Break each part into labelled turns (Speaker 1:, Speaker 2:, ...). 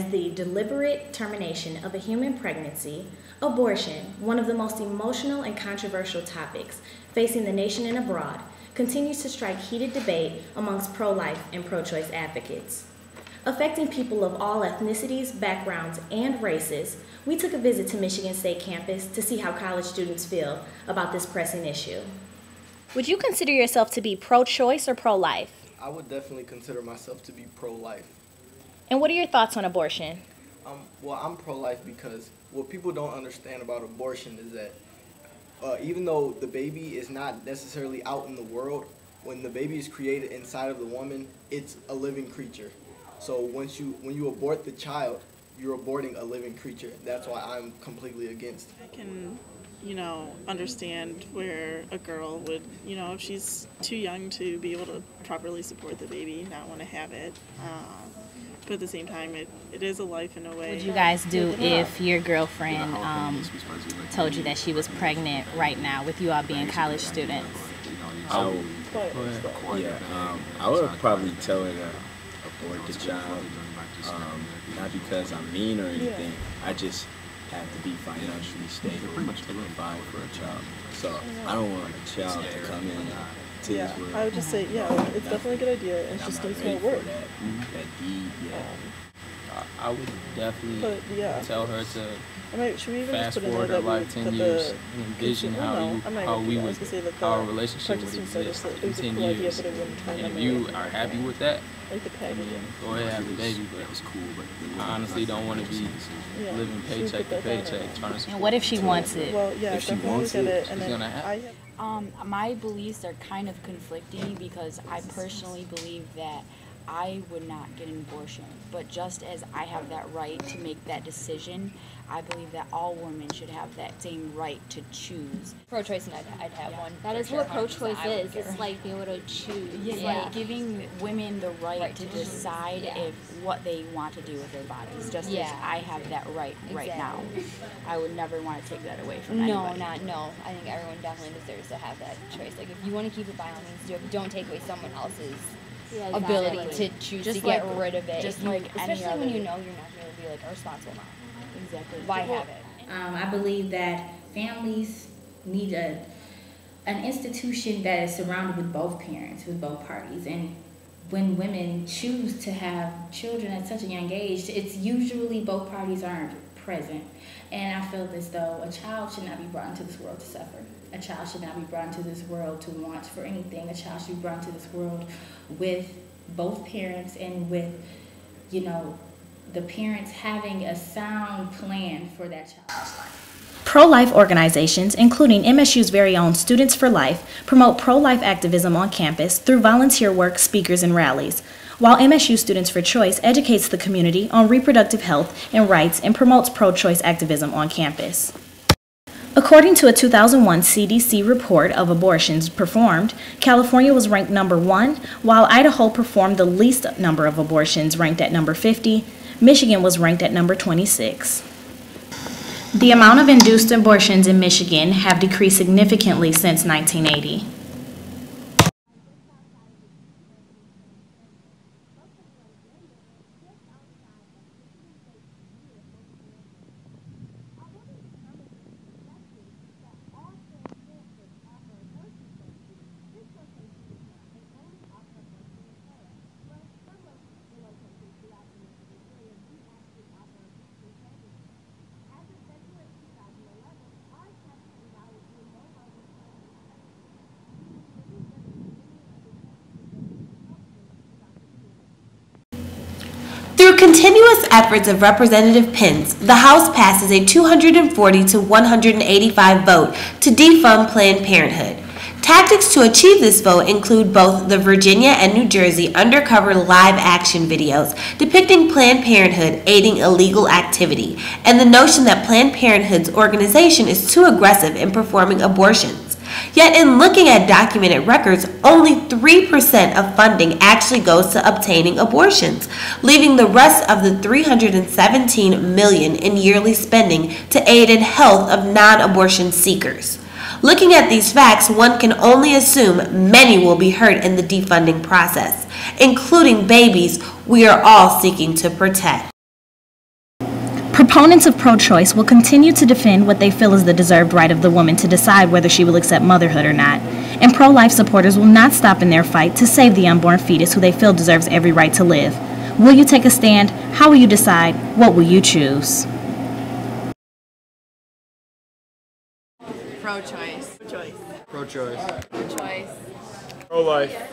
Speaker 1: as the deliberate termination of a human pregnancy, abortion, one of the most emotional and controversial topics facing the nation and abroad, continues to strike heated debate amongst pro-life and pro-choice advocates. Affecting people of all ethnicities, backgrounds, and races, we took a visit to Michigan State campus to see how college students feel about this pressing issue. Would you consider yourself to be pro-choice or pro-life?
Speaker 2: I would definitely consider myself to be pro-life.
Speaker 1: And what are your thoughts on abortion?
Speaker 2: Well, I'm pro-life because what people don't understand about abortion is that even though the baby is not necessarily out in the world, when the baby is created inside of the woman, it's a living creature. So when you abort the child, you're aborting a living creature. That's why I'm completely against.
Speaker 3: I can, understand where a girl would, if she's too young to be able to properly support the baby, not want to have it. But at the same time, it is a life in a way.
Speaker 1: What would you guys do if your girlfriend told you that she was pregnant right now with you all being college students?
Speaker 4: I would probably tell her to abort the child, not because I'm mean or anything. I just have to be financially stable to provide for a child. So I don't want a child to come in to this world.
Speaker 3: I would just say, it's definitely a good idea, and just needs more work.
Speaker 5: I would definitely tell her to
Speaker 3: should we even
Speaker 5: fast
Speaker 3: just put
Speaker 5: forward her life 10 years and envision how our relationship would exist in 10 years. And if you are happy with that, go ahead and have the baby. But I honestly don't want to be living paycheck to paycheck trying to.
Speaker 1: And what if she wants it?
Speaker 3: Well,
Speaker 4: if she wants it,
Speaker 5: she's gonna have it.
Speaker 6: My beliefs are kind of conflicting because I personally believe that I would not get an abortion, but just as I have that right to make that decision, I believe that all women should have that same right to choose.
Speaker 7: Pro-choice, and I'd have one.
Speaker 8: That is what pro-choice is. It's like being able to choose.
Speaker 6: It's like giving women the right to decide if what they want to do with their bodies, just as I have that right now. I would never want to take that away from anybody.
Speaker 7: No. I think everyone definitely deserves to have that choice. Like, if you want to keep it, by all means do it, but don't take away someone else's ability to choose to get rid of it.
Speaker 6: Just like
Speaker 7: especially when you know you're not going to be like a responsible mom.
Speaker 6: Exactly.
Speaker 7: Why have it?
Speaker 9: I believe that families need an institution that is surrounded with both parents, with both parties. And when women choose to have children at such a young age, it's usually both parties aren't present. And I feel as though a child should not be brought into this world to suffer. A child should not be brought into this world to want for anything. A child should be brought into this world with both parents and with, the parents having a sound plan for that child's life.
Speaker 1: Pro-life organizations, including MSU's very own Students for Life, promote pro-life activism on campus through volunteer work, speakers, and rallies, while MSU Students for Choice educates the community on reproductive health and rights and promotes pro-choice activism on campus. According to a 2001 CDC report of abortions performed, California was ranked number 1, while Idaho performed the least number of abortions, ranked at number 50. Michigan was ranked at number 26. The amount of induced abortions in Michigan have decreased significantly since 1980.
Speaker 10: Through continuous efforts of Representative Pence, the House passes a 240 to 185 vote to defund Planned Parenthood. Tactics to achieve this vote include both the Virginia and New Jersey undercover live-action videos depicting Planned Parenthood aiding illegal activity, and the notion that Planned Parenthood's organization is too aggressive in performing abortions. Yet in looking at documented records, only 3% of funding actually goes to obtaining abortions, leaving the rest of the $317 million in yearly spending to aid in health of non-abortion seekers. Looking at these facts, one can only assume many will be hurt in the defunding process, including babies we are all seeking to protect.
Speaker 1: Proponents of pro-choice will continue to defend what they feel is the deserved right of the woman to decide whether she will accept motherhood or not. And pro-life supporters will not stop in their fight to save the unborn fetus who they feel deserves every right to live. Will you take a stand? How will you decide? What will you choose?
Speaker 11: Pro-choice.
Speaker 3: Choice.
Speaker 2: Pro-choice.
Speaker 11: Pro-choice.
Speaker 2: Pro-life.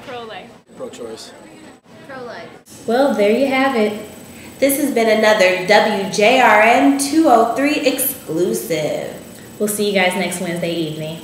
Speaker 11: Pro-life.
Speaker 2: Pro-choice.
Speaker 11: Pro-life.
Speaker 10: Well, there you have it. This has been another WJRN-203 exclusive.
Speaker 1: We'll see you guys next Wednesday evening.